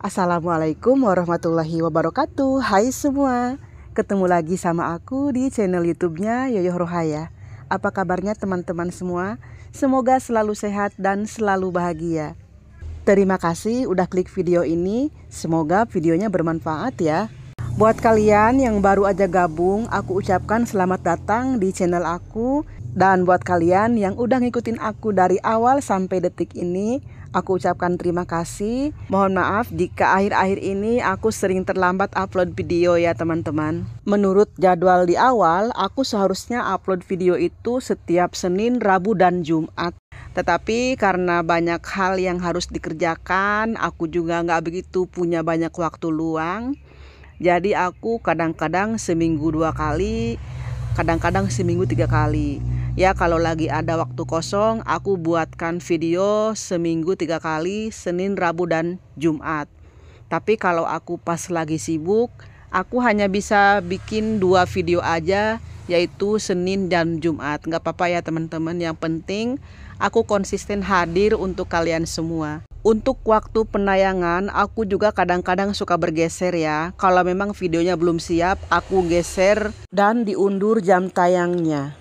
Assalamualaikum warahmatullahi wabarakatuh. Hai semua, ketemu lagi sama aku di channel YouTube-nya Yoyoh Rohaya. Apa kabarnya teman-teman semua? Semoga selalu sehat dan selalu bahagia. Terima kasih udah klik video ini. Semoga videonya bermanfaat ya. Buat kalian yang baru aja gabung, aku ucapkan selamat datang di channel aku. Dan buat kalian yang udah ngikutin aku dari awal sampai detik ini, aku ucapkan terima kasih. Mohon maaf jika akhir-akhir ini aku sering terlambat upload video ya teman-teman. Menurut jadwal di awal, aku seharusnya upload video itu setiap Senin, Rabu, dan Jumat. Tetapi karena banyak hal yang harus dikerjakan, aku juga nggak begitu punya banyak waktu luang. Jadi aku kadang-kadang seminggu 2 kali, kadang-kadang seminggu 3 kali. Ya kalau lagi ada waktu kosong, aku buatkan video seminggu 3 kali, Senin, Rabu, dan Jumat. Tapi kalau aku pas lagi sibuk, aku hanya bisa bikin 2 video aja, yaitu Senin dan Jumat. Nggak apa-apa ya teman-teman, yang penting aku konsisten hadir untuk kalian semua. Untuk waktu penayangan, aku juga kadang-kadang suka bergeser ya. Kalau memang videonya belum siap, aku geser dan diundur jam tayangnya.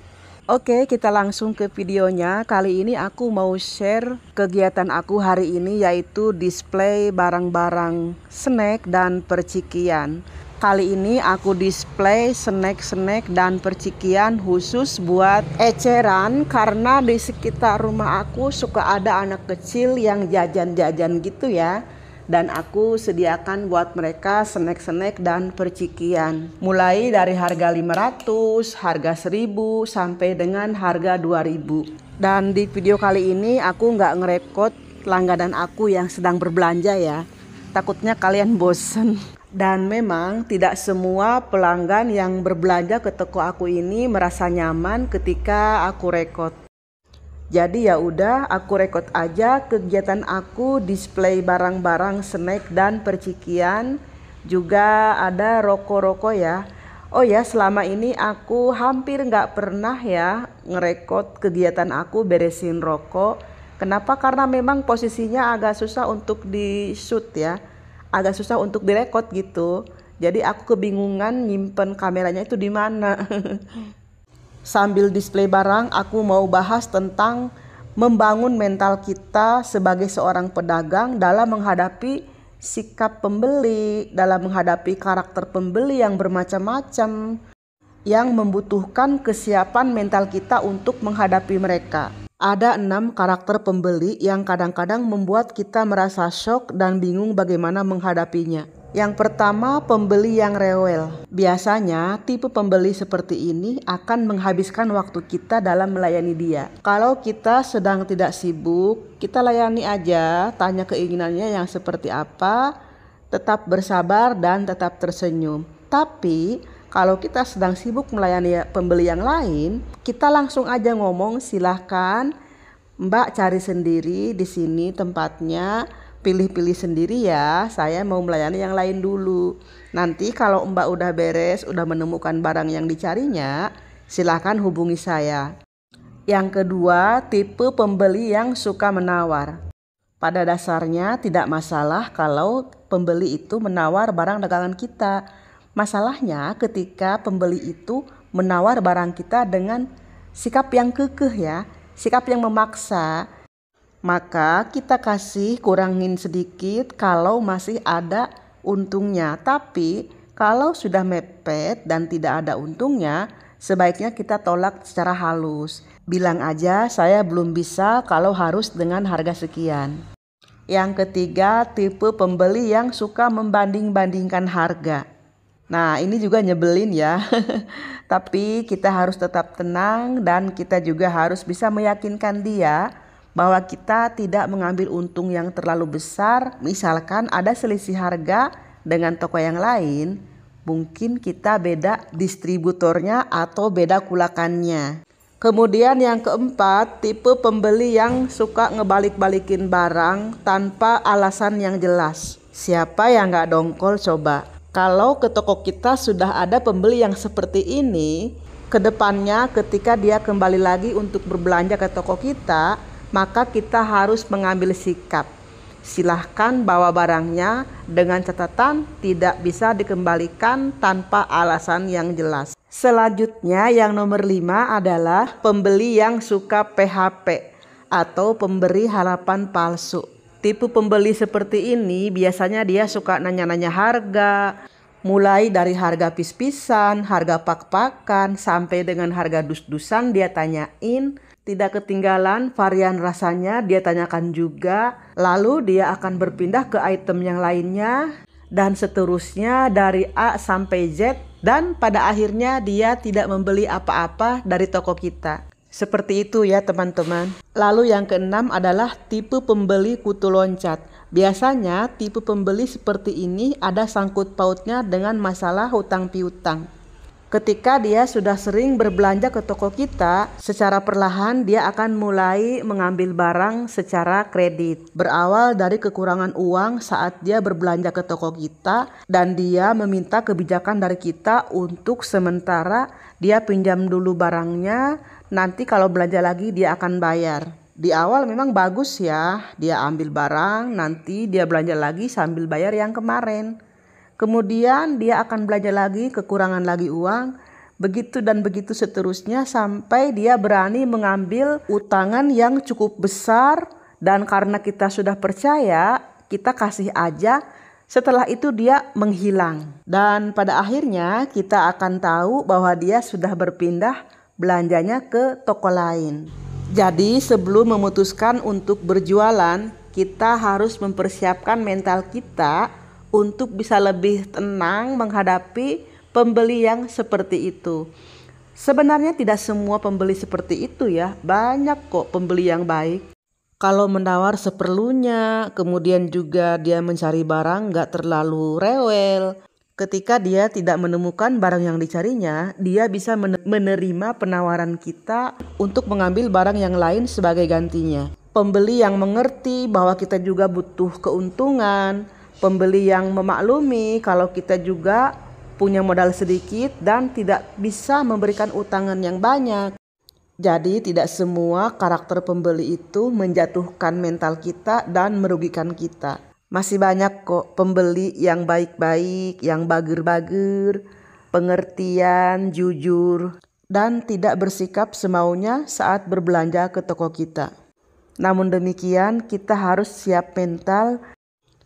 Oke, kita langsung ke videonya. Kali ini aku mau share kegiatan aku hari ini, yaitu display barang-barang snack dan percikian. Kali ini aku display snack-snack dan percikian khusus buat eceran, karena di sekitar rumah aku suka ada anak kecil yang jajan-jajan gitu ya. Dan aku sediakan buat mereka snack-snack dan percikian. Mulai dari harga 500, harga 1000, sampai dengan harga 2000. Dan di video kali ini aku nggak ngerekod langganan aku yang sedang berbelanja ya. Takutnya kalian bosen. Dan memang tidak semua pelanggan yang berbelanja ke toko aku ini merasa nyaman ketika aku rekod. Jadi ya udah, aku rekod aja kegiatan aku display barang-barang snack dan percikian. Juga ada rokok-rokok ya. Oh ya, selama ini aku hampir nggak pernah ya ngerekod kegiatan aku beresin rokok. Kenapa? Karena memang posisinya agak susah untuk di shoot ya. Agak susah untuk direkod gitu. Jadi aku kebingungan nyimpen kameranya itu di mana. Sambil display barang, aku mau bahas tentang membangun mental kita sebagai seorang pedagang dalam menghadapi sikap pembeli, dalam menghadapi karakter pembeli yang bermacam-macam, yang membutuhkan kesiapan mental kita untuk menghadapi mereka. Ada 6 karakter pembeli yang kadang-kadang membuat kita merasa shock dan bingung bagaimana menghadapinya. Yang pertama, pembeli yang rewel. Biasanya tipe pembeli seperti ini akan menghabiskan waktu kita dalam melayani dia. Kalau kita sedang tidak sibuk, kita layani aja, tanya keinginannya yang seperti apa, tetap bersabar dan tetap tersenyum. Tapi kalau kita sedang sibuk melayani pembeli yang lain, kita langsung aja ngomong, silahkan Mbak cari sendiri di sini tempatnya. Pilih-pilih sendiri ya, saya mau melayani yang lain dulu. Nanti kalau Mbak udah beres, udah menemukan barang yang dicarinya, silakan hubungi saya. Yang kedua, tipe pembeli yang suka menawar. Pada dasarnya tidak masalah kalau pembeli itu menawar barang dagangan kita. Masalahnya ketika pembeli itu menawar barang kita dengan sikap yang kekeh ya, sikap yang memaksa. Maka kita kasih kurangin sedikit kalau masih ada untungnya. Tapi kalau sudah mepet dan tidak ada untungnya, sebaiknya kita tolak secara halus. Bilang aja saya belum bisa kalau harus dengan harga sekian. Yang ketiga, tipe pembeli yang suka membanding-bandingkan harga. Nah ini juga nyebelin ya. Tapi kita harus tetap tenang dan kita juga harus bisa meyakinkan dia bahwa kita tidak mengambil untung yang terlalu besar. Misalkan ada selisih harga dengan toko yang lain, mungkin kita beda distributornya atau beda kulakannya. Kemudian yang keempat, tipe pembeli yang suka ngebalik-balikin barang tanpa alasan yang jelas. Siapa yang gak dongkol coba? Kalau ke toko kita sudah ada pembeli yang seperti ini, kedepannya ketika dia kembali lagi untuk berbelanja ke toko kita, maka kita harus mengambil sikap. silahkan bawa barangnya dengan catatan tidak bisa dikembalikan tanpa alasan yang jelas. Selanjutnya yang nomor 5 adalah pembeli yang suka PHP atau pemberi harapan palsu. Tipe pembeli seperti ini biasanya dia suka nanya-nanya harga, mulai dari harga pis-pisan, harga pak-pakan, sampai dengan harga dus-dusan dia tanyain. Tidak ketinggalan varian rasanya dia tanyakan juga. Lalu dia akan berpindah ke item yang lainnya dan seterusnya dari A sampai Z, dan pada akhirnya dia tidak membeli apa-apa dari toko kita. Seperti itu ya teman-teman. Lalu yang keenam adalah tipe pembeli kutu loncat. Biasanya tipe pembeli seperti ini ada sangkut pautnya dengan masalah hutang piutang. Ketika dia sudah sering berbelanja ke toko kita, secara perlahan dia akan mulai mengambil barang secara kredit. Berawal dari kekurangan uang saat dia berbelanja ke toko kita, dan dia meminta kebijakan dari kita untuk sementara dia pinjam dulu barangnya, nanti kalau belanja lagi dia akan bayar. Di awal memang bagus ya, dia ambil barang, nanti dia belanja lagi sambil bayar yang kemarin. Kemudian dia akan belanja lagi, kekurangan lagi uang, begitu dan begitu seterusnya sampai dia berani mengambil utangan yang cukup besar, dan karena kita sudah percaya, kita kasih aja. Setelah itu dia menghilang, dan pada akhirnya kita akan tahu bahwa dia sudah berpindah belanjanya ke toko lain. Jadi sebelum memutuskan untuk berjualan, kita harus mempersiapkan mental kita untuk bisa lebih tenang menghadapi pembeli yang seperti itu. Sebenarnya tidak semua pembeli seperti itu ya, banyak kok pembeli yang baik. Kalau menawar seperlunya, kemudian juga dia mencari barang gak terlalu rewel. Ketika dia tidak menemukan barang yang dicarinya, dia bisa menerima penawaran kita untuk mengambil barang yang lain sebagai gantinya. Pembeli yang mengerti bahwa kita juga butuh keuntungan, pembeli yang memaklumi kalau kita juga punya modal sedikit dan tidak bisa memberikan utangan yang banyak. Jadi tidak semua karakter pembeli itu menjatuhkan mental kita dan merugikan kita. Masih banyak kok pembeli yang baik-baik, yang bager-bager, pengertian, jujur, dan tidak bersikap semaunya saat berbelanja ke toko kita. Namun demikian kita harus siap mental.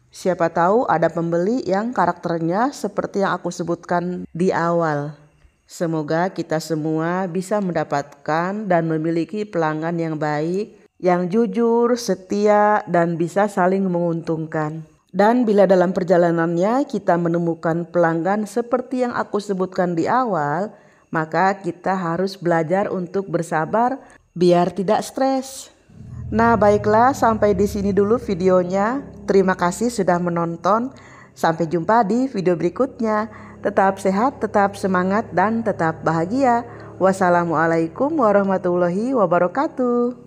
Siapa tahu ada pembeli yang karakternya seperti yang aku sebutkan di awal. Semoga kita semua bisa mendapatkan dan memiliki pelanggan yang baik, yang jujur, setia, dan bisa saling menguntungkan. Dan bila dalam perjalanannya kita menemukan pelanggan seperti yang aku sebutkan di awal, maka kita harus belajar untuk bersabar biar tidak stres. Nah baiklah, sampai di sini dulu videonya. Terima kasih sudah menonton. Sampai jumpa di video berikutnya. Tetap sehat, tetap semangat, dan tetap bahagia. Wassalamualaikum warahmatullahi wabarakatuh.